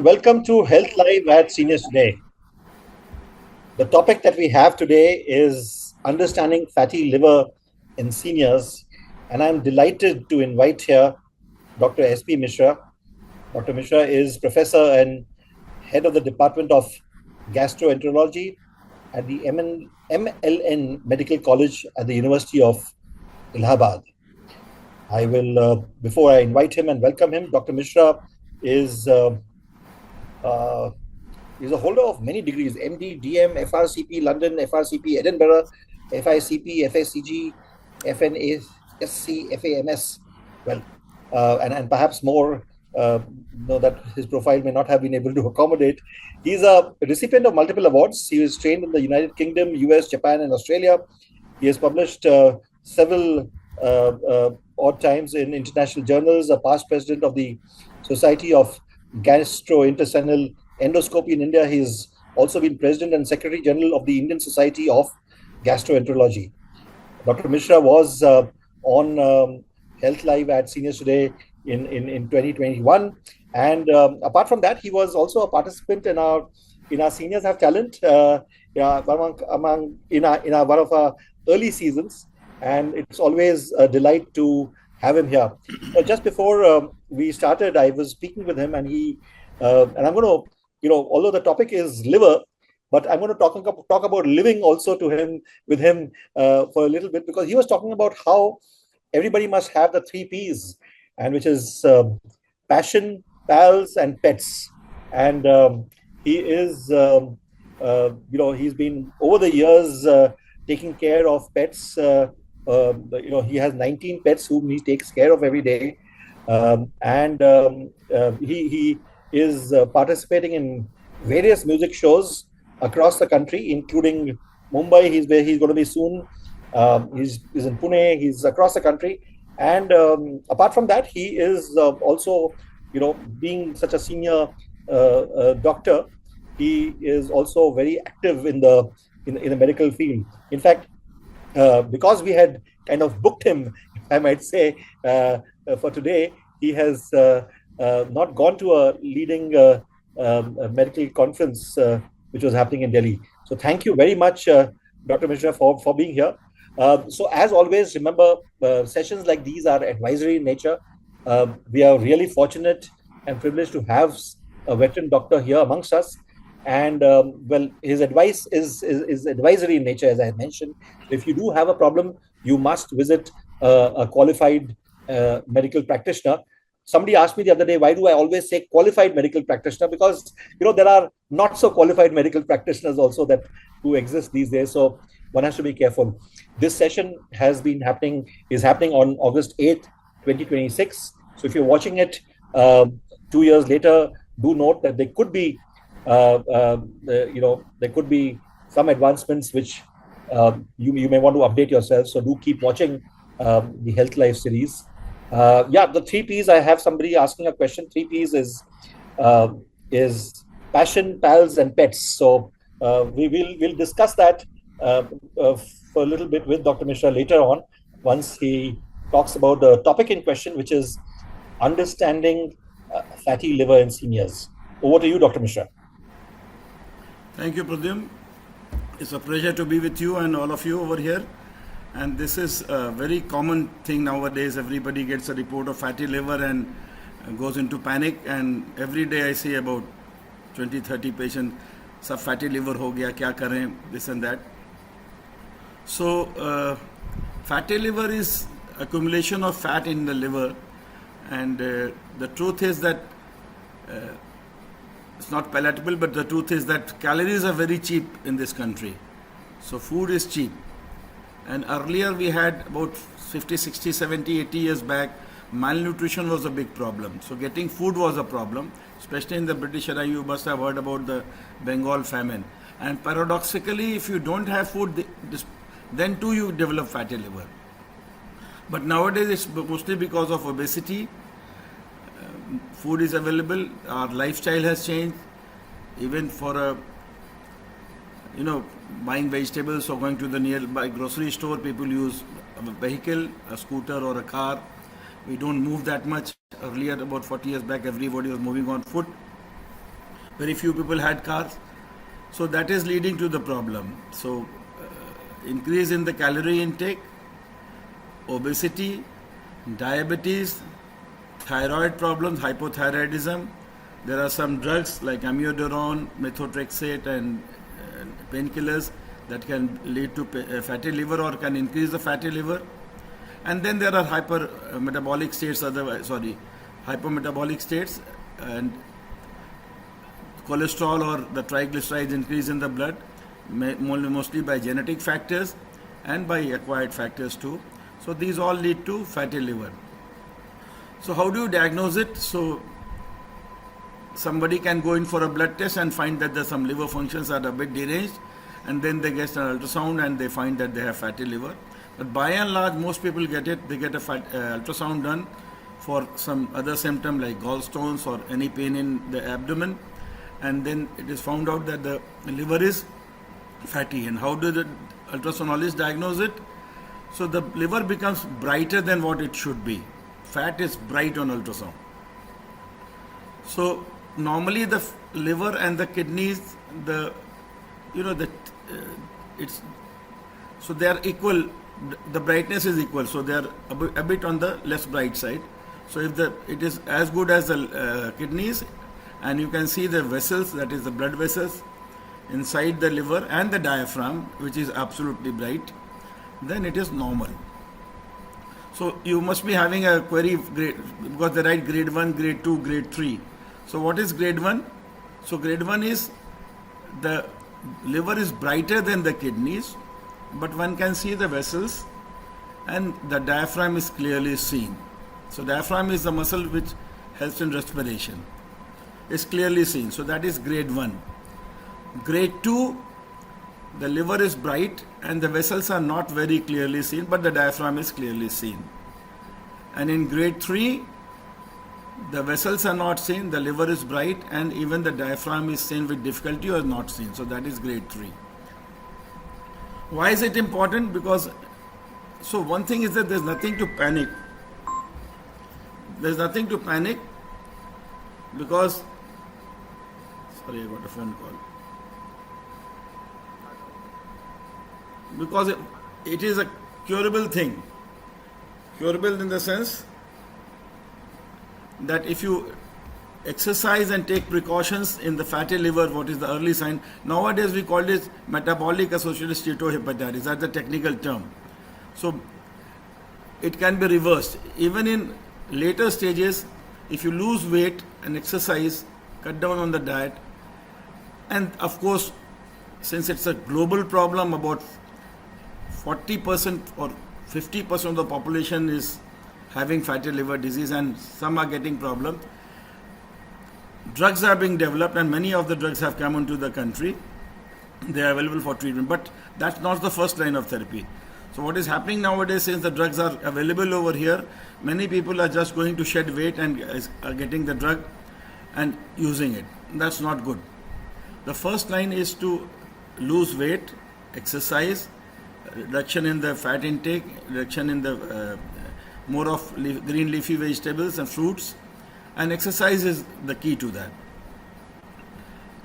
Welcome to Health Live at Seniors Today. The topic that we have today is understanding fatty liver in seniors, and I'm delighted to invite here Dr. SP Misra. Dr. Misra is professor and head of the Department of Gastroenterology at the MLN Medical College at the University of Allahabad. I will, before I invite him and welcome him, Dr. Misra is he's a holder of many degrees: MD, DM, FRCP London, FRCP Edinburgh, FICP, FACG, FNASc, FAMS. Well, and perhaps more. Know that his profile may not have been able to accommodate. He's a recipient of multiple awards. He was trained in the United Kingdom, US, Japan, and Australia. He has published several odd times in international journals. A past president of the Society of Gastrointestinal Endoscopy in India. He's also been president and secretary general of the Indian Society of Gastroenterology. Dr. Misra was on Health Live at Seniors Today in 2021, and apart from that, he was also a participant in our Seniors Have Talent, among in one of our early seasons, and it's always a delight to have him here. Just before we started, I was speaking with him, and and I'm going to, although the topic is liver, but I'm going to talk about living also with him for a little bit, because he was talking about how everybody must have the 3 Ps, and which is passion, pals, and pets. And he is, he's been over the years taking care of pets. He has 19 pets whom he takes care of every day, he is participating in various music shows across the country, including Mumbai. He's where he's going to be soon. He's in Pune. He's across the country, and apart from that, he is also, being such a senior doctor, he is also very active in the medical field. In fact, because we had kind of booked him, I might say, for today, he has not gone to a leading medical conference which was happening in Delhi. So thank you very much, Dr. Misra, for being here. So as always, remember, sessions like these are advisory in nature. We are really fortunate and privileged to have a veteran doctor here amongst us. And his advice is advisory in nature, as I mentioned. If you do have a problem, you must visit a qualified medical practitioner. Somebody asked me the other day, why do I always say qualified medical practitioner? Because there are not so qualified medical practitioners also who exist these days. So one has to be careful. This session is happening on August 8th, 2026. So if you're watching it 2 years later, do note that there could be some advancements which you may want to update yourself. So do keep watching the Health Life series. The 3 Ps. I have somebody asking a question. 3 Ps is passion, pals, and pets. So we'll discuss that for a little bit with Dr. Misra later on, once he talks about the topic in question, which is understanding fatty liver in seniors. Over to you, Dr. Misra. Thank you, Pradyuman. It's a pleasure to be with you and all of you over here. And this is a very common thing nowadays. Everybody gets a report of fatty liver and goes into panic. And every day I see about 20-30 patients, sab fatty liver ho gaya, kya kare, this and that. So fatty liver is accumulation of fat in the liver. And the truth is that it's not palatable, but the truth is that calories are very cheap in this country. So food is cheap. And earlier we had about 50, 60, 70, 80 years back, malnutrition was a big problem. So getting food was a problem, especially in the British era. You must have heard about the Bengal famine. And paradoxically, if you don't have food, then too you develop fatty liver. But nowadays it's mostly because of obesity. Food is available, our lifestyle has changed. Even for buying vegetables or going to the nearby grocery store, people use a vehicle, a scooter or a car. We don't move that much. Earlier, about 40 years back, everybody was moving on foot. Very few people had cars. So that is leading to the problem. So increase in the calorie intake, obesity, diabetes, thyroid problems, hypothyroidism. There are some drugs like amiodarone, methotrexate, and painkillers that can lead to fatty liver or can increase the fatty liver. And then there are hypermetabolic states, hypometabolic states, and cholesterol or the triglycerides increase in the blood, mostly by genetic factors and by acquired factors too. So these all lead to fatty liver. So how do you diagnose it? So somebody can go in for a blood test and find that there's some liver functions are a bit deranged, and then they get an ultrasound and they find that they have fatty liver. But by and large, most people get it. They get a ultrasound done for some other symptom like gallstones or any pain in the abdomen, and then it is found out that the liver is fatty. And how do the ultrasonologist diagnose it? So the liver becomes brighter than what it should be. Fat is bright on ultrasound. So normally the liver and the kidneys, it's so they are equal. The brightness is equal, so they are a bit on the less bright side. So if it is as good as the kidneys, and you can see the vessels, that is the blood vessels inside the liver and the diaphragm, which is absolutely bright, then it is normal. So you must be having a query grade, because they write grade 1, grade 2, grade 3. So what is grade 1? So grade 1 is the liver is brighter than the kidneys, but one can see the vessels and the diaphragm is clearly seen. So diaphragm is the muscle which helps in respiration. It's clearly seen. So that is grade 1. Grade 2, the liver is bright and the vessels are not very clearly seen, but the diaphragm is clearly seen. And in grade 3, the vessels are not seen, the liver is bright, and even the diaphragm is seen with difficulty or not seen. So that is grade 3. Why is it important? Because, so one thing is that there's nothing to panic. There's nothing to panic because, sorry, I got a phone call. Because it is a curable thing. Curable in the sense that if you exercise and take precautions in the fatty liver, what is the early sign? Nowadays we call it metabolic associated steatohepatitis. That's the technical term. So it can be reversed. Even in later stages, if you lose weight and exercise, cut down on the diet, and of course, since it's a global problem, about 40% or 50% of the population is having fatty liver disease and some are getting problems. Drugs are being developed and many of the drugs have come into the country. They are available for treatment, but that's not the first line of therapy. So what is happening nowadays, since the drugs are available over here, many people are just going to shed weight and are getting the drug and using it. That's not good. The first line is to lose weight, exercise, reduction in the fat intake, reduction in the more of green leafy vegetables and fruits, and exercise is the key to that.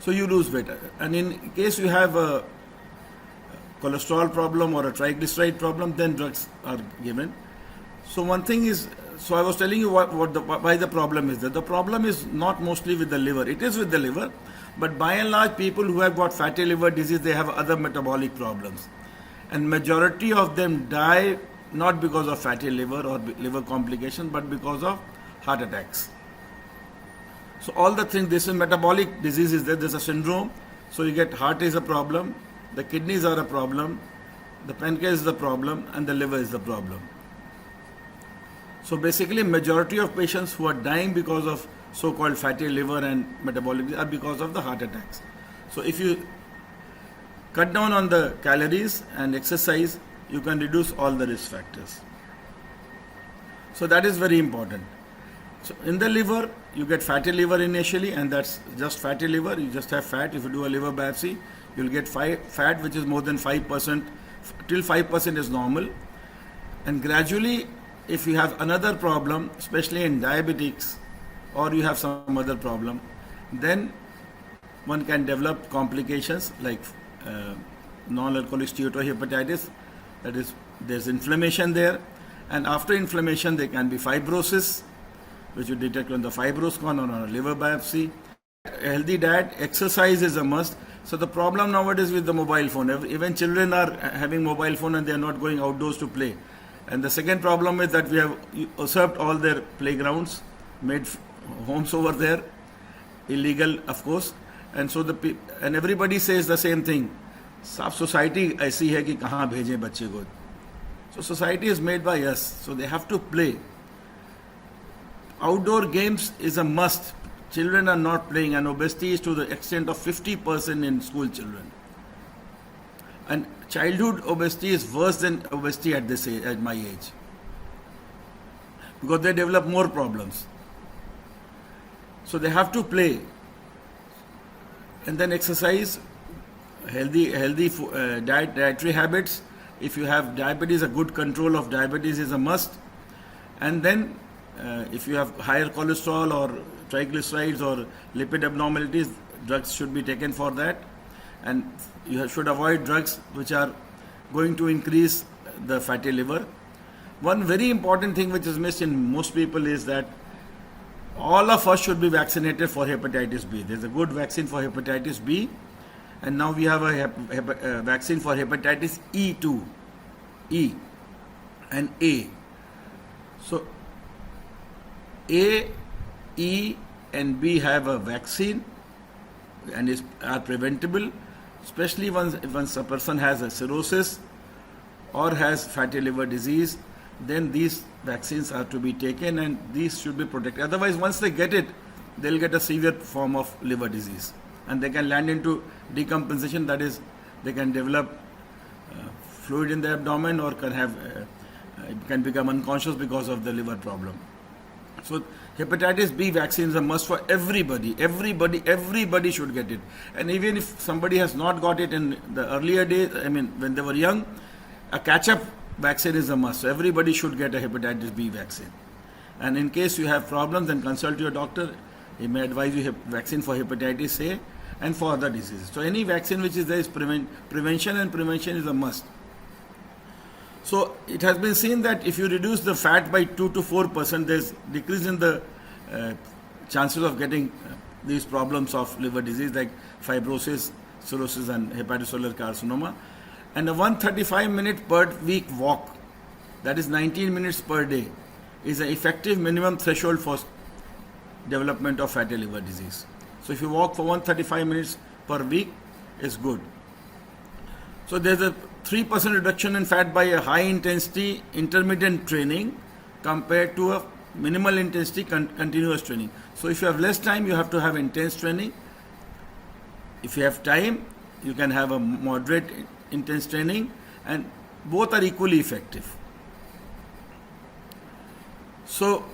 So you lose weight, and in case you have a cholesterol problem or a triglyceride problem, then drugs are given. So one thing is, so I was telling you why the problem is there. The problem is not mostly with the liver. It is with the liver, but by and large, people who have got fatty liver disease, they have other metabolic problems, and majority of them die not because of fatty liver or liver complication, but because of heart attacks. So all the things, this is metabolic disease is there. There's a syndrome. So you get heart is a problem, the kidneys are a problem, the pancreas is the problem, and the liver is the problem. So basically, majority of patients who are dying because of so-called fatty liver and metabolic are because of the heart attacks. So if you cut down on the calories and exercise, you can reduce all the risk factors. So that is very important. So in the liver, you get fatty liver initially, and that's just fatty liver. You just have fat. If you do a liver biopsy, you'll get fat which is more than 5%. Till 5% is normal. And gradually, if you have another problem, especially in diabetics, or you have some other problem, then one can develop complications like non-alcoholic steatohepatitis. That is, there's inflammation there, and after inflammation there can be fibrosis, which you detect on the fibroscan or on a liver biopsy. A healthy diet, exercise is a must. So the problem nowadays with the mobile phone, even children are having mobile phone and they are not going outdoors to play. And the second problem is that we have usurped all their playgrounds, made homes over there, illegal of course. And so and everybody says the same thing. सब society ऐसी है कि कहाँ भेजें बच्चे को. So society is made by us, so they have to play. Outdoor games is a must. Children are not playing, and obesity is to the extent of 50% in school children. And childhood obesity is worse than obesity at this age, at my age, because they develop more problems. So they have to play, and then exercise, healthy dietary habits. If you have diabetes, a good control of diabetes is a must. And then if you have higher cholesterol or triglycerides or lipid abnormalities, drugs should be taken for that. And you should avoid drugs which are going to increase the fatty liver. One very important thing which is missed in most people is that all of us should be vaccinated for hepatitis B. There's a good vaccine for hepatitis B, and now we have a vaccine for hepatitis E too, E and A. So A, E and B have a vaccine and are preventable, especially once a person has a cirrhosis or has fatty liver disease. Then these vaccines are to be taken, and these should be protected. Otherwise, once they get it, they'll get a severe form of liver disease, and they can land into decompensation. That is, they can develop fluid in the abdomen, or can become unconscious because of the liver problem. So hepatitis B vaccine is a must for everybody. Everybody should get it. And even if somebody has not got it in the earlier days, when they were young, a catch-up vaccine is a must. So everybody should get a hepatitis B vaccine. And in case you have problems, then consult your doctor. He may advise you vaccine for hepatitis A and for other diseases. So any vaccine which is there is prevention, and prevention is a must. So it has been seen that if you reduce the fat by 2 to 4%, there's decrease in the chances of getting these problems of liver disease like fibrosis, cirrhosis and hepatocellular carcinoma. And a 135-minute per week walk, that is 19 minutes per day, is an effective minimum threshold for development of fatty liver disease. So if you walk for 135 minutes per week, is good. So there's a 3% reduction in fat by a high intensity intermittent training compared to a minimal intensity continuous training. So if you have less time, you have to have intense training. If you have time, you can have a moderate intense training, and both are equally effective. So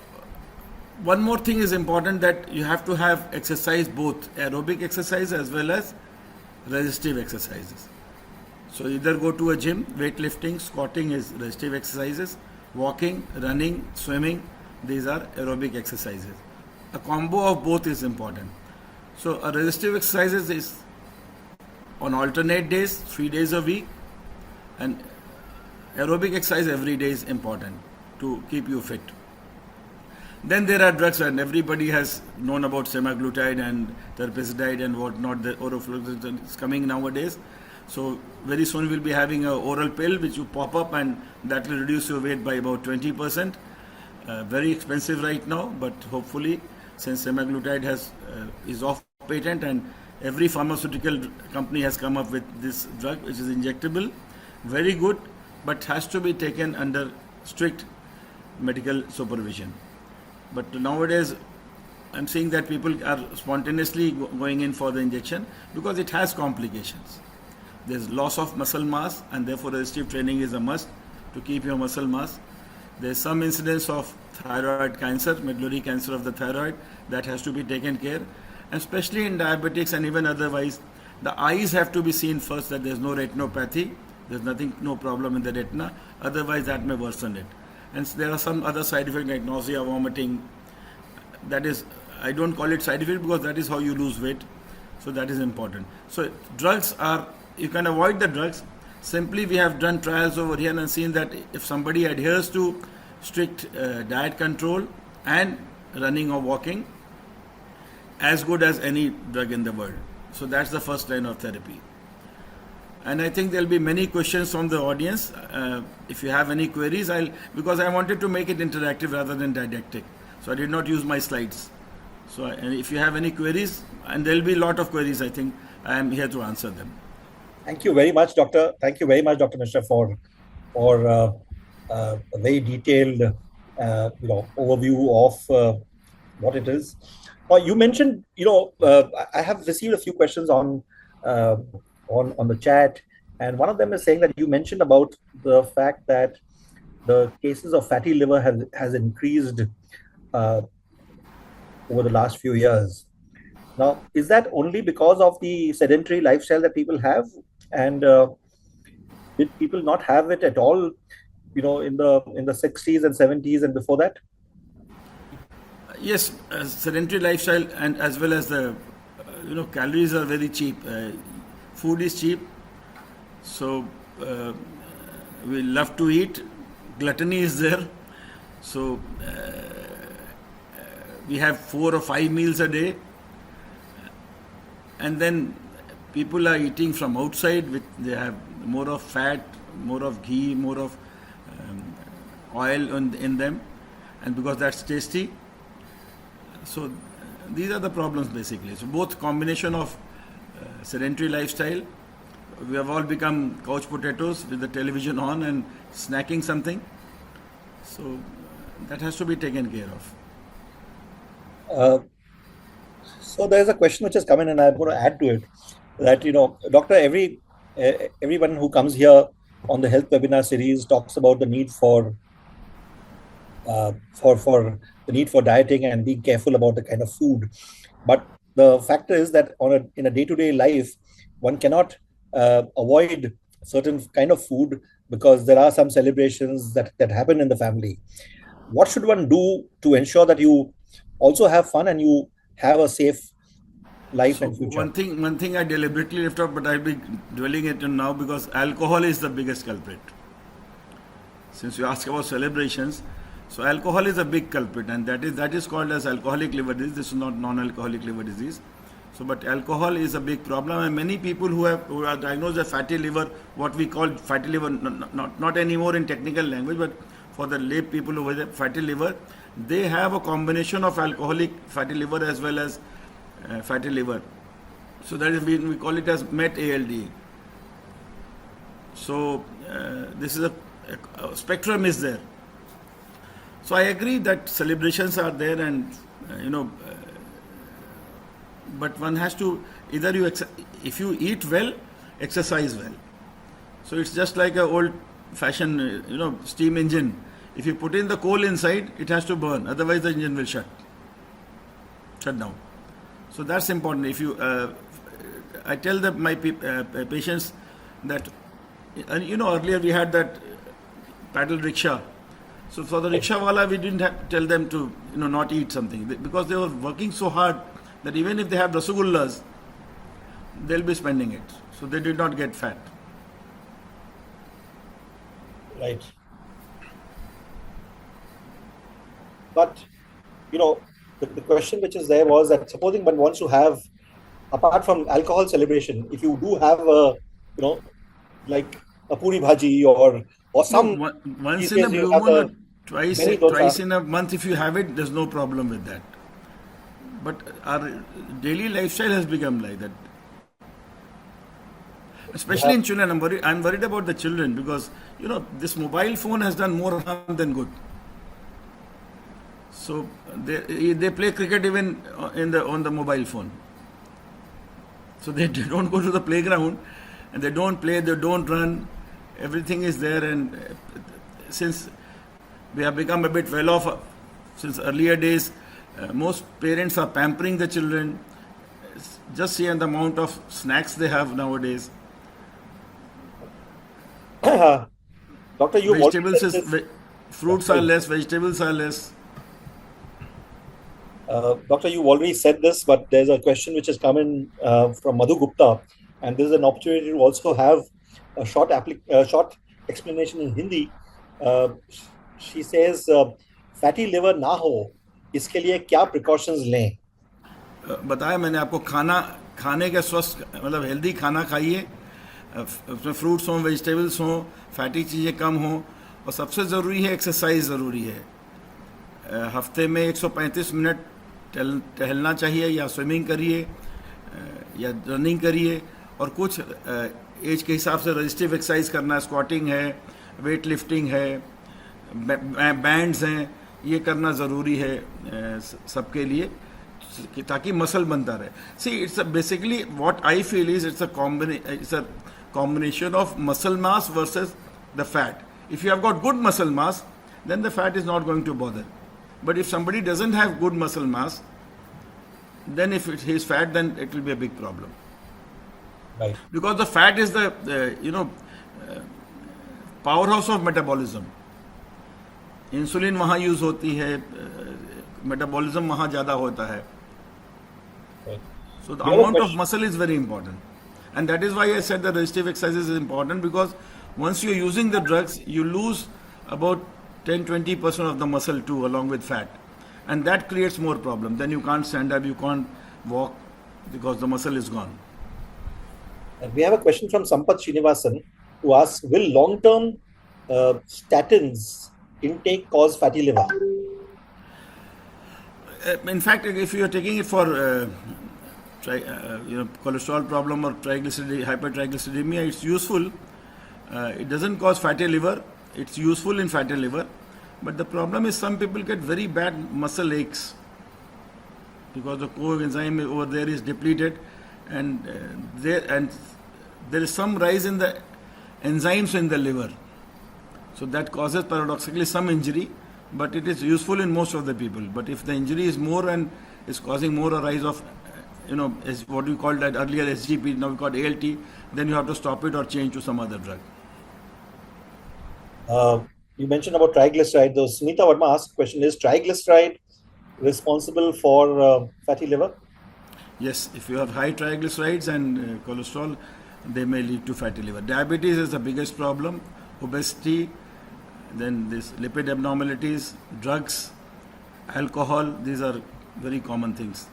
one more thing is important, that you have to have exercise, both aerobic exercise as well as resistive exercises. So either go to a gym, weightlifting, squatting is resistive exercises, walking, running, swimming, these are aerobic exercises. A combo of both is important. So a resistive exercises is on alternate days, 3 days a week, and aerobic exercise every day is important to keep you fit. Then there are drugs, and everybody has known about semaglutide and terpizidine and whatnot. The orofloxacin is coming nowadays. So very soon we'll be having an oral pill which you pop up, and that will reduce your weight by about 20%. Very expensive right now, but hopefully, since semaglutide is off patent and every pharmaceutical company has come up with this drug which is injectable, very good, but has to be taken under strict medical supervision. But nowadays I'm seeing that people are spontaneously going in for the injection because it has complications. There's loss of muscle mass, and therefore resistive training is a must to keep your muscle mass. There's some incidence of thyroid cancer, medullary cancer of the thyroid, that has to be taken care. And especially in diabetics and even otherwise, the eyes have to be seen first, that there's no retinopathy, there's no problem in the retina, otherwise that may worsen it. And there are some other side effects like nausea, vomiting. That is, I don't call it side effect because that is how you lose weight. So that is important. So drugs are, you can avoid the drugs. Simply we have done trials over here and seen that if somebody adheres to strict diet control and running or walking, as good as any drug in the world. So that's the first line of therapy. And I think there'll be many questions from the audience. If you have any queries, because I wanted to make it interactive rather than didactic. So I did not use my slides. So if you have any queries, and there'll be a lot of queries, I think I am here to answer them. Thank you very much, Doctor. Thank you very much, Dr. Misra, for a very detailed overview of what it is. You mentioned, I have received a few questions on the chat, and one of them is saying that you mentioned about the fact that the cases of fatty liver has increased over the last few years. Now, is that only because of the sedentary lifestyle that people have, and did people not have it at all, in the 60s and 70s and before that? Yes, sedentary lifestyle and as well as the calories are very cheap. Food is cheap, so we love to eat. Gluttony is there, so we have 4 or 5 meals a day, and then people are eating from outside. They have more of fat, more of ghee, more of oil in them, and because that's tasty. So these are the problems basically. So both combination of sedentary lifestyle, we have all become couch potatoes with the television on and snacking something. So that has to be taken care of. So there's a question which has come in, and I'm going to add to it that, Doctor, everyone who comes here on the health webinar series talks about the need for dieting and being careful about the kind of food. But the factor is that in a day-to-day life, one cannot avoid certain kind of food because there are some celebrations that happen in the family. What should one do to ensure that you also have fun and you have a safe life and future? One thing I deliberately left off, but I'll be dwelling it on now because alcohol is the biggest culprit. Since you ask about celebrations, so alcohol is a big culprit, and that is called as alcoholic liver disease. This is not non-alcoholic liver disease. So, but alcohol is a big problem, and many people who are diagnosed with fatty liver, what we call fatty liver, not anymore in technical language, but for the lay people who have fatty liver, they have a combination of alcoholic fatty liver as well as fatty liver. So that is we call it as MET ALD. So this is a spectrum is there. So I agree that celebrations are there, and but one has to either if you eat well, exercise well. So it's just like an old-fashioned steam engine. If you put in the coal inside, it has to burn. Otherwise, the engine will shut down. So that's important. If you, I tell my patients that, earlier we had that paddle rickshaw. So for the rickshaw wala, we didn't have to tell them to not eat something because they were working so hard that even if they have rasagullas, they'll be spending it. So they did not get fat. Right. But, the question which is there was that supposing one wants to have, apart from alcohol celebration, if you do have like a puri bhaji or some... once in a blue moon, twice in a month, if you have it, there's no problem with that. But our daily lifestyle has become like that. Especially in children, I'm worried about the children because, this mobile phone has done more harm than good. So they play cricket even on the mobile phone. So they don't go to the playground and they don't play, they don't run. Everything is there, and since we have become a bit well off since earlier days, most parents are pampering the children. Just see the amount of snacks they have nowadays. Doctor, fruits are less, vegetables are less. Doctor, you've already said this, but there's a question which has come in from Madhu Gupta, and there's an opportunity to also have a short explanation in Hindi. Uh, she says, "Fatty liver ना हो, इसके लिए क्या precautions लें?" बताया मैंने आपको, खाना खाने का स्वस्थ मतलब हेल्दी खाना खाइए, उसमें फ्रूट्स हों, वेजिटेबल्स हों, फैटी चीज़ें कम हों, और सबसे ज़रूरी है एक्सरसाइज ज़रूरी है। हफ्ते में 135 मिनट टहलना चाहिए, या स्विमिंग करिए, या रनिंग करिए, और कुछ एज के हिसाब से रजिस्टिव एक्सरसाइज करना है, स्क्वाटिंग है, वेट लिफ्टिंग है, बैंड्स हैं, ये करना ज़रूरी है सबके लिए, ताकि मसल बनता रहे। See it's basically what I feel is it's a combination of muscle mass versus the fat. If you have got good muscle mass, then the fat is not going to bother. But if somebody doesn't have good muscle mass, then if he is fat, then it will be a big problem. Right. Because the fat is the powerhouse of metabolism. Insulin वहाँ use होती है, metabolism वहाँ ज़्यादा होता है. Right. So the We have a amount of question. muscle is very important. And that is why I said the resistive exercise is important, because once you're using the drugs, you lose about 10-20% of the muscle too, along with fat. And that creates more problem. Then you can't stand up, you can't walk, because the muscle is gone. And we have a question from Sampath Srinivasan, who asks, "Will long-term statins intake cause fatty liver?" In fact, if you are taking it for cholesterol problem or hypertriglyceridemia, it's useful. It doesn't cause fatty liver. It's useful in fatty liver. But the problem is some people get very bad muscle aches because the coenzyme over there is depleted, and there is some rise in the enzymes in the liver. So that causes paradoxically some injury, but it is useful in most of the people. But if the injury is more and is causing more a rise of, is what we called that earlier SGP, now we call ALT, then you have to stop it or change to some other drug. You mentioned about triglyceride. Though Smita Verma asked the question, is triglyceride responsible for fatty liver? Yes, if you have high triglycerides and cholesterol, they may lead to fatty liver. Diabetes is the biggest problem, obesity, then this lipid abnormalities, drugs, alcohol, these are very common things.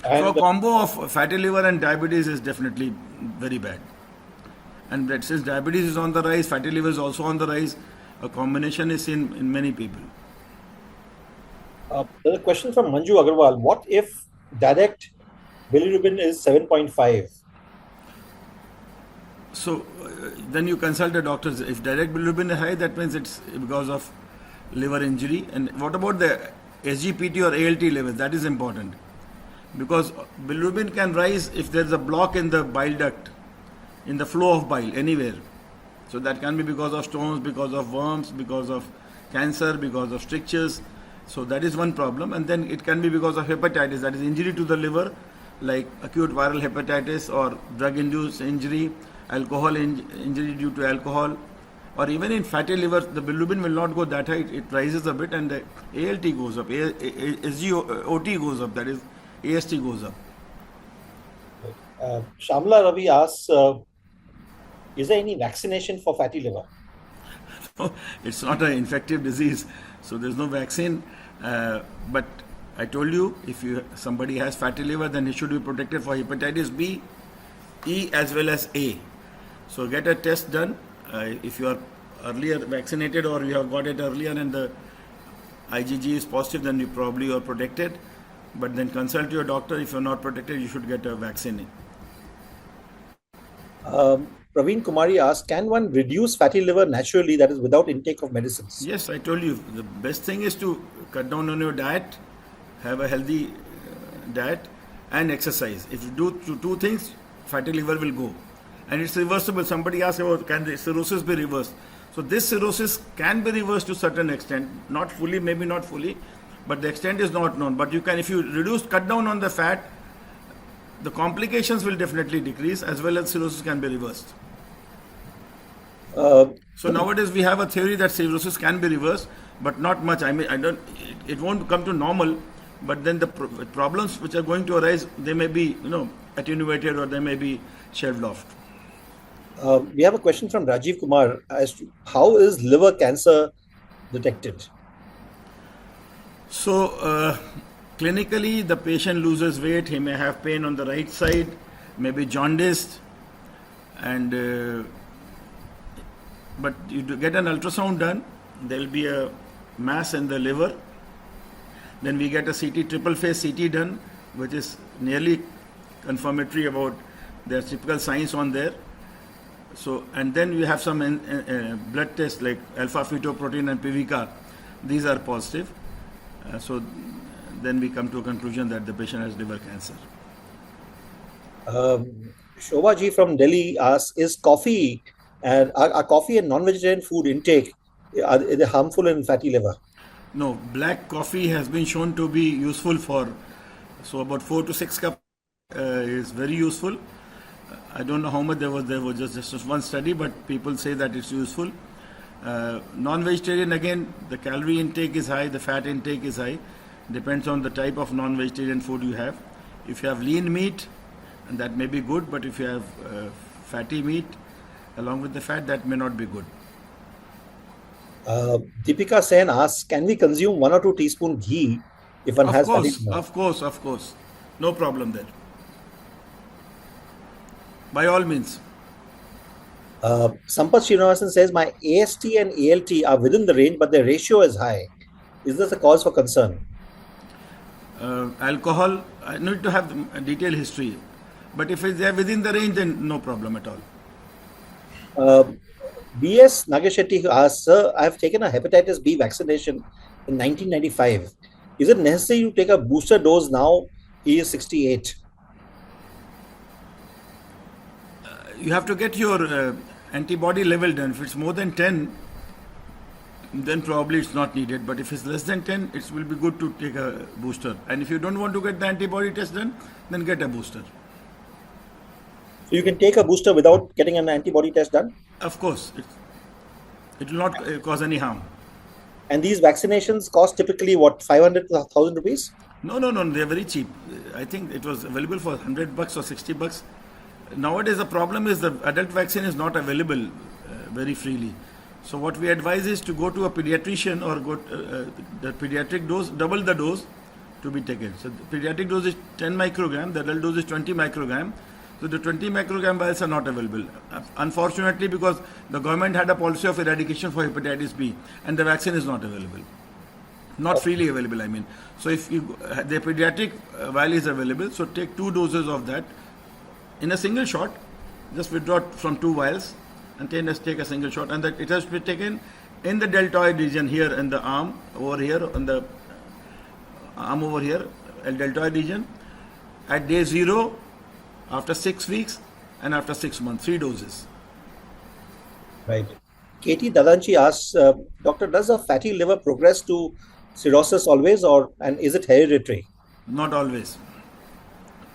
And So a combo of fatty liver and diabetes is definitely very bad. And that since diabetes is on the rise, fatty liver is also on the rise, a combination is seen in many people. there's a question from Manju Agarwal. What if direct bilirubin is 7.5? So then you consult a doctor. If direct bilirubin is high, that means it's because of liver injury. And what about the SGPT or ALT levels? That is important, because bilirubin can rise if there is a block in the bile duct, in the flow of bile anywhere. So that can be because of stones, because of worms, because of cancer, because of strictures. So that is one problem. And then it can be because of hepatitis, that is injury to the liver, like acute viral hepatitis or drug-induced injury, alcohol injury due to alcohol, or even in fatty liver, the bilirubin will not go that high, it rises a bit, and the ALT goes up, SGOT goes up, that is AST goes up. Shamla Ravi asks, is there any vaccination for fatty liver? It's not an infective disease, so there's no vaccine. But I told you, if somebody has fatty liver, then he should be protected for hepatitis B, E as well as A. So get a test done. If you are earlier vaccinated or you have got it earlier and the IgG is positive, then you probably are protected. But then consult your doctor. If you're not protected, you should get a vaccine. Praveen Kumari asks, can one reduce fatty liver naturally, that is without intake of medicines? Yes, I told you, the best thing is to cut down on your diet, have a healthy diet, and exercise. If you do two things, fatty liver will go. And it's reversible. Somebody asked about, can the cirrhosis be reversed? So this cirrhosis can be reversed to a certain extent, not fully, maybe not fully, but the extent is not known. But you can, if you cut down on the fat, the complications will definitely decrease, as well as cirrhosis can be reversed. So nowadays we have a theory that cirrhosis can be reversed, but not much. I mean, it won't come to normal, but then the problems which are going to arise, they may be, attenuated, or they may be shelved off. We have a question from Rajiv Kumar as to how is liver cancer detected? So, clinically, the patient loses weight. He may have pain on the right side, may be jaundiced, and but you get an ultrasound done. There will be a mass in the liver. Then we get a CT, triple phase CT done, which is nearly confirmatory about their typical signs on there. So, and then we have some blood tests like alpha fetoprotein and PVK. These are positive. So then we come to a conclusion that the patient has liver cancer. Shobha ji from Delhi asks, is coffee and are coffee and non-vegetarian food intake, are they harmful in fatty liver? No, black coffee has been shown to be useful for, so about 4 to 6 cups is very useful. I don't know how much there was just one study, but people say that it's useful. Non-vegetarian, again, the calorie intake is high, the fat intake is high. Depends on the type of non-vegetarian food you have. If you have lean meat, and that may be good, but if you have fatty meat along with the fat, that may not be good. Deepika Sen asks, can we consume 1 or 2 teaspoon ghee if one has fatty liver? Of course. No problem there. By all means. Sampath Srinivasan says, my AST and ALT are within the range, but their ratio is high. Is this a cause for concern? Alcohol, I need to have a detailed history. But if they are within the range, then no problem at all. B.S. Nageshetty asks, sir, I have taken a hepatitis B vaccination in 1995. Is it necessary to take a booster dose now? He is 68. You have to get your antibody level done. If it's more than 10, then probably it's not needed. But if it's less than 10, it will be good to take a booster. And if you don't want to get the antibody test done, then get a booster. So you can take a booster without getting an antibody test done? Of course. It will not cause any harm. And these vaccinations cost typically what, 500 to 1,000 rupees? No, they're very cheap. I think it was available for $100 or $60. Nowadays the problem is the adult vaccine is not available very freely. So what we advise is to go to a pediatrician or go the pediatric dose, double the dose to be taken. So the pediatric dose is 10 microgram, the adult dose is 20 microgram. So the 20 microgram vials are not available. Unfortunately, because the government had a policy of eradication for hepatitis B and the vaccine is not available. Not freely available, I mean. So if the pediatric vial is available, so take 2 doses of that in a single shot. Just withdraw from 2 vials and then just take a single shot, and that it has to be taken in the deltoid region here, in the arm over here, on the arm over here, deltoid region, at day 0, after 6 weeks, and after 6 months, 3 doses. Right. Katie Dadanchi asks, Doctor, does a fatty liver progress to cirrhosis always, and is it hereditary? Not always.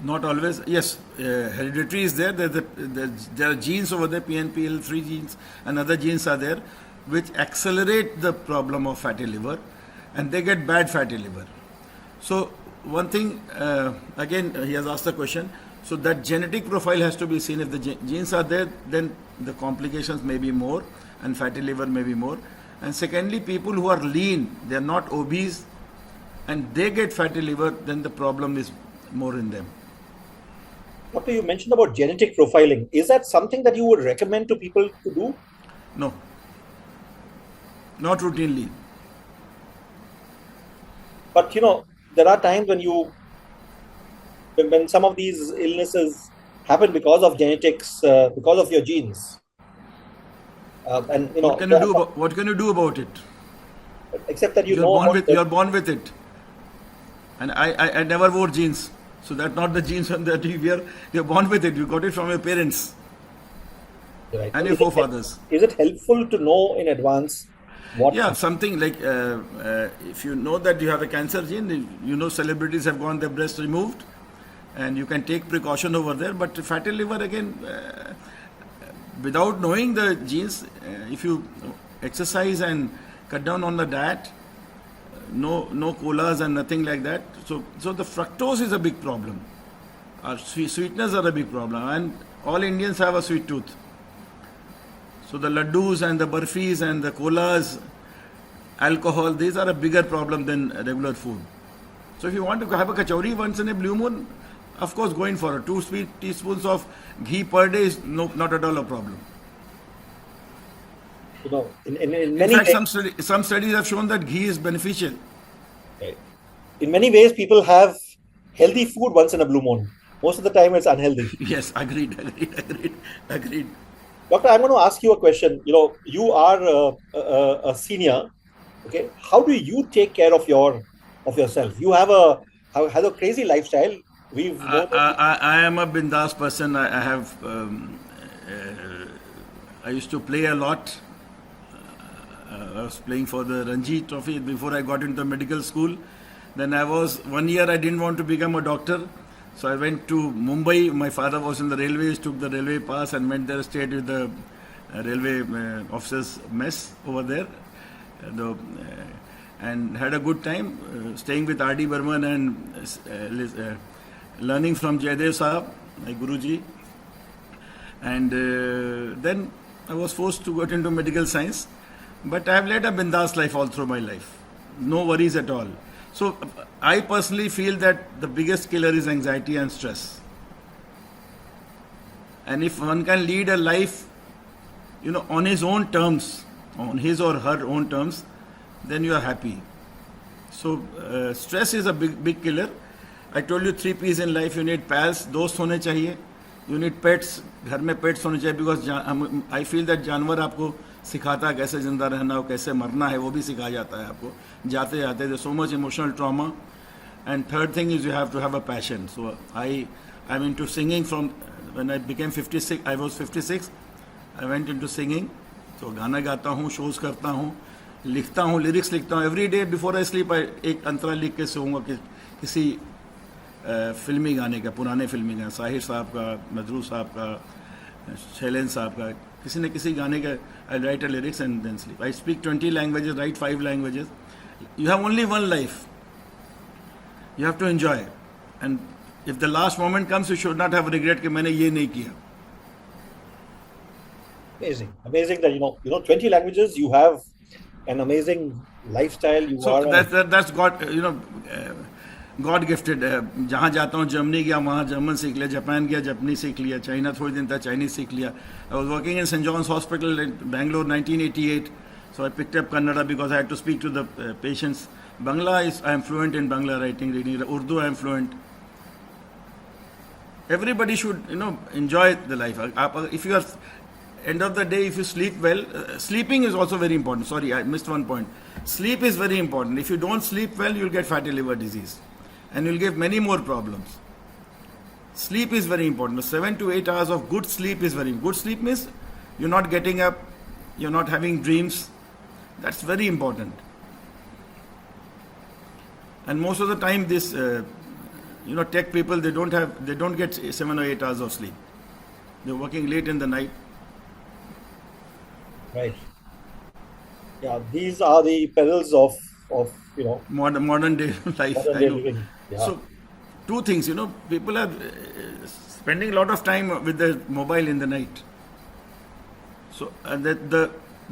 Not always. Yes, hereditary is there. There are genes over there, PNPL3 genes and other genes are there, which accelerate the problem of fatty liver, and they get bad fatty liver. So one thing, again, he has asked the question, so that genetic profile has to be seen. If the genes are there, then the complications may be more and fatty liver may be more. And secondly, people who are lean, they are not obese, and they get fatty liver, then the problem is more in them. Doctor, you mentioned about genetic profiling. Is that something that you would recommend to people to do? No, not routinely. But there are times when some of these illnesses happen because of genetics, because of your genes. And what can you do about it? Except that you're born with it. And I never wore jeans. So that's not the genes that you wear. You're born with it. You got it from your parents. Right. And your forefathers. Is it helpful to know in advance what? Yeah, something like if you know that you have a cancer gene, celebrities have gotten their breasts removed, and you can take precaution over there. But fatty liver, again, without knowing the genes, if you exercise and cut down on the diet, no colas and nothing like that. So the fructose is a big problem. Our sweeteners are a big problem, and all Indians have a sweet tooth. So the laddus and the barfis and the colas, alcohol, these are a bigger problem than regular food. So if you want to have a kachori once in a blue moon, of course go in for it. 2 teaspoons of ghee per day is not at all a problem. You know, in In many fact, ways, some studies have shown that ghee is beneficial. in many ways, people have healthy food once in a blue moon. Most of the time, it's unhealthy. Yes, agreed. Doctor, I'm going to ask you a question. You know, you are a senior. Okay, how do you take care of yourself? You have a crazy lifestyle. We've known I am a bindas person. I have. I used to play a lot. I was playing for the Ranji Trophy before I got into medical school. Then I was 1 year. I didn't want to become a doctor, so I went to Mumbai. My father was in the railways, took the railway pass, and went there, stayed with the railway officers' mess over there, and had a good time staying with R.D. Burman and learning from Jaydev Sahab, my Guruji. And then I was forced to get into medical science. But I have led a bindas life all through my life. No worries at all. So I personally feel that the biggest killer is anxiety and stress. And if one can lead a life, on his own terms, on his or her own terms, then you are happy. So stress is a big killer. I told you 3 P's in life. You need pals, दोस्त होने चाहिए. You need pets. घर में pets होने चाहिए because I feel that जानवर आपको सिखाता है कैसे जिंदा रहना हो, कैसे मरना है, वो भी सिखाया जाता है आपको जाते जाते. There's so much emotional trauma. And third thing is you have to have a passion. So I'm into singing from when I became 56. I was 56. I went into singing. So गाना गाता हूँ, shows करता हूँ, लिखता हूँ, lyrics लिखता हूँ. Every day before I sleep, एक अंतरा लिख के सोऊंगा कि किसी फिल्मी गाने का, पुराने फिल्मी गाने, साहिर साहब का, मजरू साहब का, शैलेन साहब का, किसी न किसी गाने का. I write a lyrics and then sleep. I speak 20 languages, write 5 languages. You have only one life. You have to enjoy. And if the last moment comes, you should not have regret कि मैंने ये नहीं किया. Amazing that you know 20 languages. You have an amazing lifestyle. That's God. God gifted. जहाँ जाता हूँ, Germany गया वहाँ जर्मन सीख लिया, जापान गया जापानी सीख लिया, चाइना थोड़ी दिन था चाइनीज सीख लिया. I was working in saint John's hospital in Bangalore 1988. So I picked up Kannada because I had to speak to the patients. Bangla I am fluent in Bangla, writing, reading. Urdu I am fluent. Everybody should enjoy the life. If you are end of the day, if you sleep well, sleeping is also very important. Sorry, I missed one point. Sleep is very important. If you don't sleep well, you'll get fatty liver disease. And you'll get many more problems. Sleep is very important. 7 to 8 hours of good sleep is very important. Good sleep means you're not getting up, you're not having dreams. That's very important. And most of the time, this tech people, they don't get 7 or 8 hours of sleep. They're working late in the night. Right. Yeah, these are the perils of modern day life. Modern day living. Yeah. So, 2 things, people are spending a lot of time with their mobile in the night. So,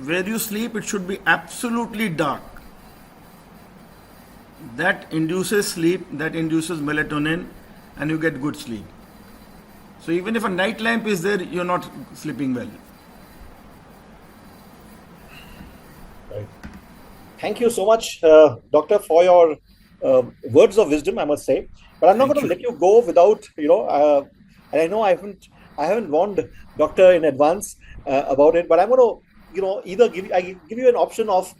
where you sleep, it should be absolutely dark. That induces sleep, that induces melatonin, and you get good sleep. So even if a night lamp is there, you're not sleeping well. Right. Thank you so much, Doctor, for your words of wisdom, I must say. But I'm not going to let you go without, and I know I haven't warned Doctor in advance about it, but I'm going to, either give you an option of,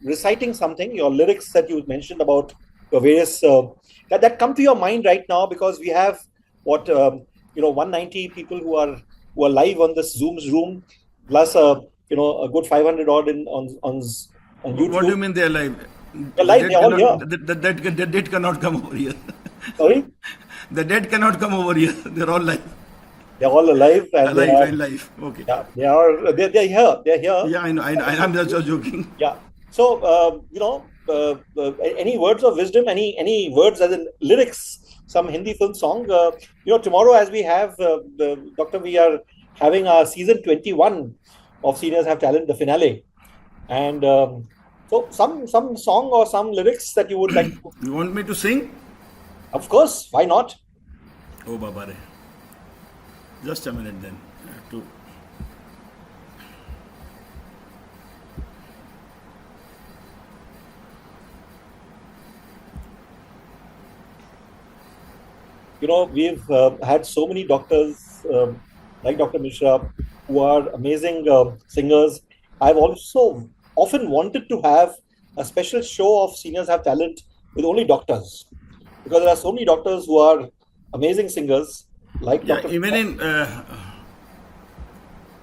reciting something, your lyrics that you mentioned about your various that come to your mind right now, because we have 190 people who are live on this Zoom's room, plus a good 500 odd on YouTube. What do you mean they are live? They're live. They're all here. The dead cannot come over here. Sorry? The dead cannot come over here. They're all live. They're all alive. Alive. Okay. Yeah, they're here. They're here. Yeah, I know. I'm just joking. Yeah. So, any words of wisdom, any words as in lyrics, some Hindi film song? Tomorrow, as we have, Doctor, we are having our season 21 of Seniors Have Talent, the finale. And so some song or some lyrics that you would like to... You want me to sing? Of course, why not? Oh, Baba Re. Just a minute then. We've had so many doctors like Dr. Misra who are amazing singers. I've also often wanted to have a special show of Seniors Have Talent with only doctors, because there are so many doctors who are amazing singers like Dr. Even in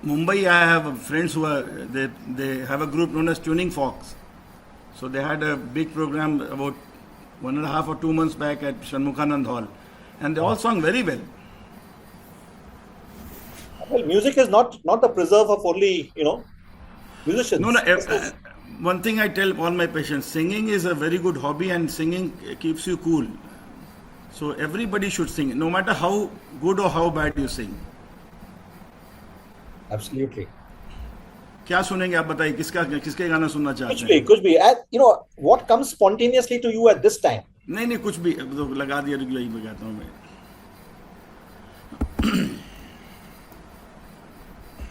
Mumbai, I have friends who are, they have a group known as Tuning Fox. So they had a big program about 1.5 or 2 months back at Shanmukhanand Hall. And they all sang very well. Well, music is not the preserve of only, musicians. No. One thing I tell all my patients, singing is a very good hobby and singing keeps you cool. So everybody should sing, no matter how good or how bad you sing. Absolutely. क्या सुनेंगे आप बताइए, किसके गाना सुनना चाहते हैं? कुछ भी. What comes spontaneously to you at this time? नहीं कुछ भी तो लगा दिया, यही बजाता हूँ मैं.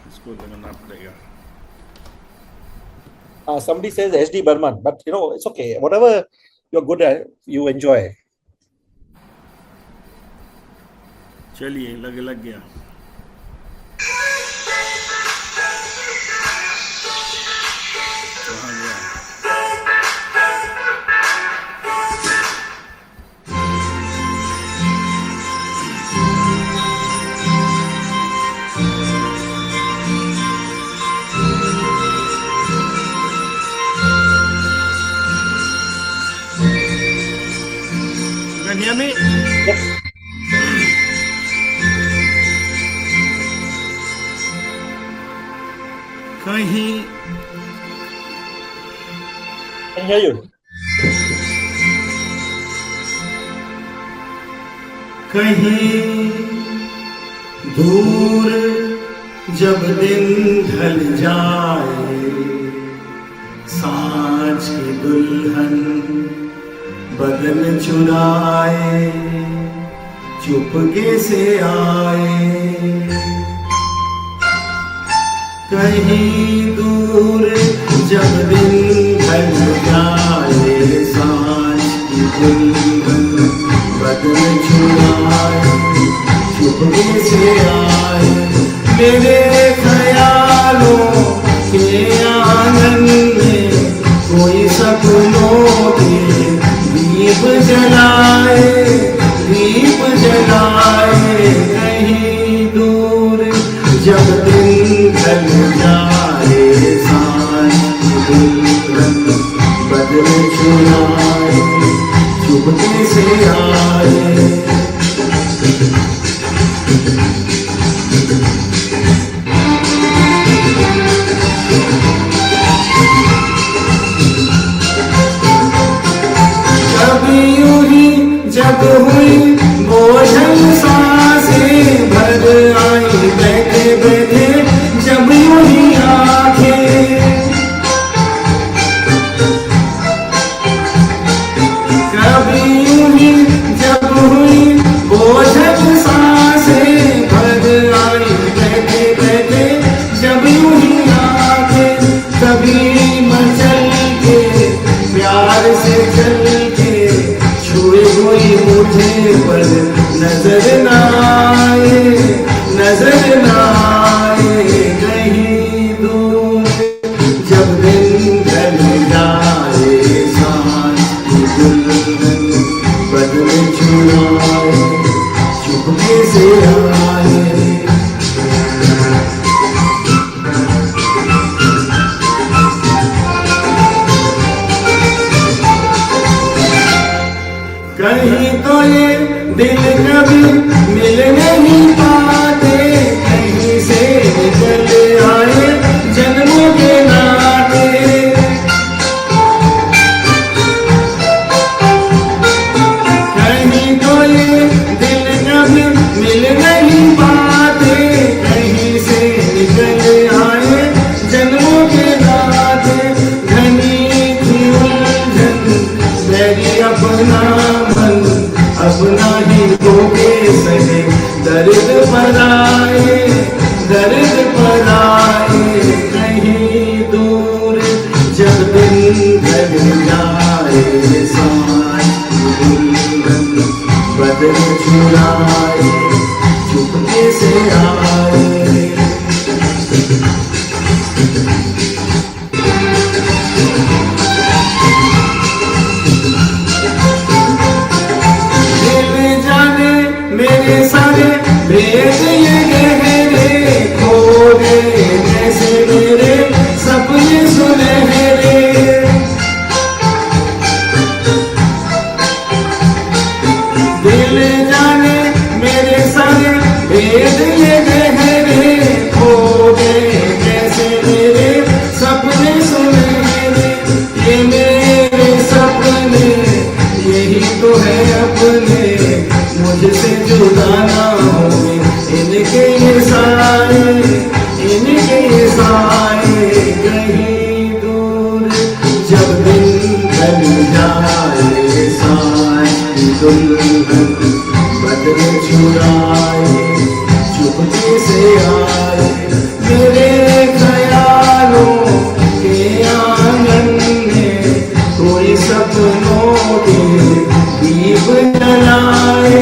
इसको लगाना पड़ेगा. Somebody says SD Burman, but it's okay. Whatever you're good at, you enjoy. चलिए लग गया. Can you hear me? Yes. कहीं Can hear you. कहीं दूर जब दिन ढल जाए, सांझ की दुल्हन बदन चुराए, चुपके से आए. कहीं दूर जब दिन ढल जाए, सांझ की दुल्हन बदन चुराए, चुपके से आए. मेरे ख्यालों के आंगन में कोई सपनों के दीप जलाए, दीप जलाए. कहीं दूर जब दिन ढल जाए, सांझ की दुल्हन बदन चुराए, चुपके से आए. कभी यूं ही जब हुई बोझल सांसें भर आई, बैठे बैठे जब यूं ही आंखें. कभी यूं ही जब हुई बोझल सांसें भर आई, बैठे बैठे जब यूं ही आंखें. कभी मचल के प्यार से चल के छुए हुई मुझे पर नजर न आए, नजर न आए. कहीं दूर जब दिन ढल जाए, सांझ की दुल्हन बदन चुराए, चुपके से आए. कहीं तो ये दिल कभी मिल नहीं पाते, कहीं से निकल आए जन्मों के नाते. दर्द पराए, दर्द पराए कहीं दूर, जब दिन ढल जाए सांझ दुल्हन बदन चुराए, चुपके से आए। मेरे सारे भेद ये गहरे खो गए, जैसे मेरे सपने सुनहरे। दिल जाने मेरे सारे भेद ये गहरे खो गए, जैसे मेरे सपने सुनहरे। ये मेरे सपने यही तो है अपने, मुझसे जुदा ना हो इनके ये साए, इनके ये साए कहीं दूर, जब दिन ढल जाए सांझ दुल्हन बदन चुराए, चुपके से आए। मेरे ख्यालों के आंगन में कोई सपनों के दीप जलाए,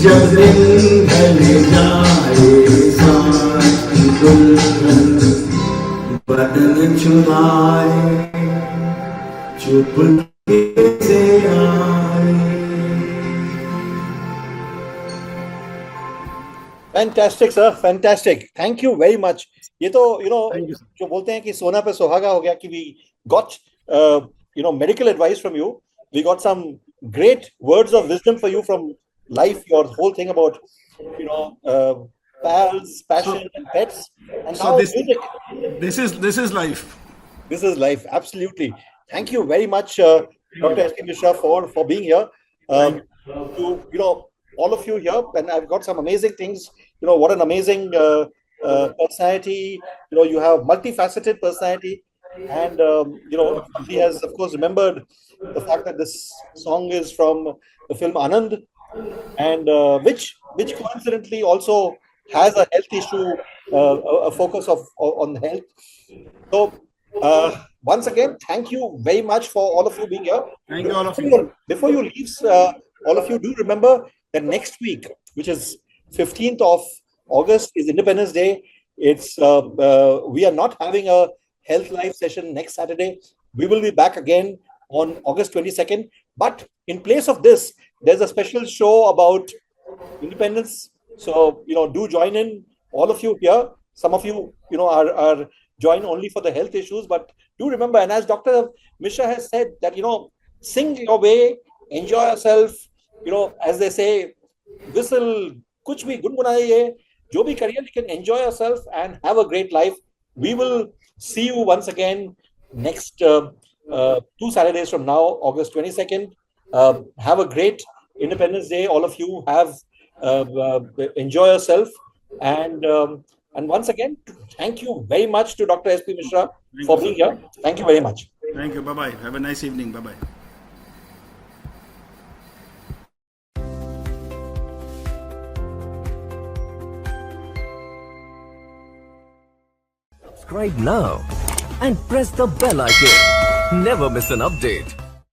जब दिन ढल जाए सांझ दुल्हन बदन चुराए, चुपके से आए। Fantastic, sir. Fantastic. Thank you very much. ये तो जो बोलते हैं कि सोना पे सुहागा हो गया कि we got medical advice from you. We got some great words of wisdom for you from life. Your whole thing about pals, passion, and pets, and So now this music. this is life. This is life. Absolutely. Thank you very much, Dr. SP Misra, for being here. To all of you here, and I've got some amazing things. What an amazing personality. You have multifaceted personality, and he has, of course, remembered the fact that this song is from the film Anand, and which coincidentally also has a health issue, a focus on health. So once again, thank you very much for all of you being here. Thank you, all of you. Before you leave, all of you do remember that next week, which is 15th of August, is Independence Day. It's we are not having a health live session next Saturday. We will be back again on August 22nd. But in place of this, there's a special show about independence. So do join in, all of you here. Some of you are join only for the health issues, but do remember, and as Dr. Misra has said, that sing your way, enjoy yourself. As they say, whistle, kuch bhi gungunaye, jo bhi kariye, you can enjoy yourself and have a great life. We will see you once again next 2 Saturdays from now, August 22nd. Have a great Independence Day, all of you. Enjoy yourself, and once again, thank you very much to Dr. SP Misra for being here. Thank you very much. Thank you. Bye-bye. Have a nice evening. Bye-bye. Subscribe now and press the bell icon. Never miss an update.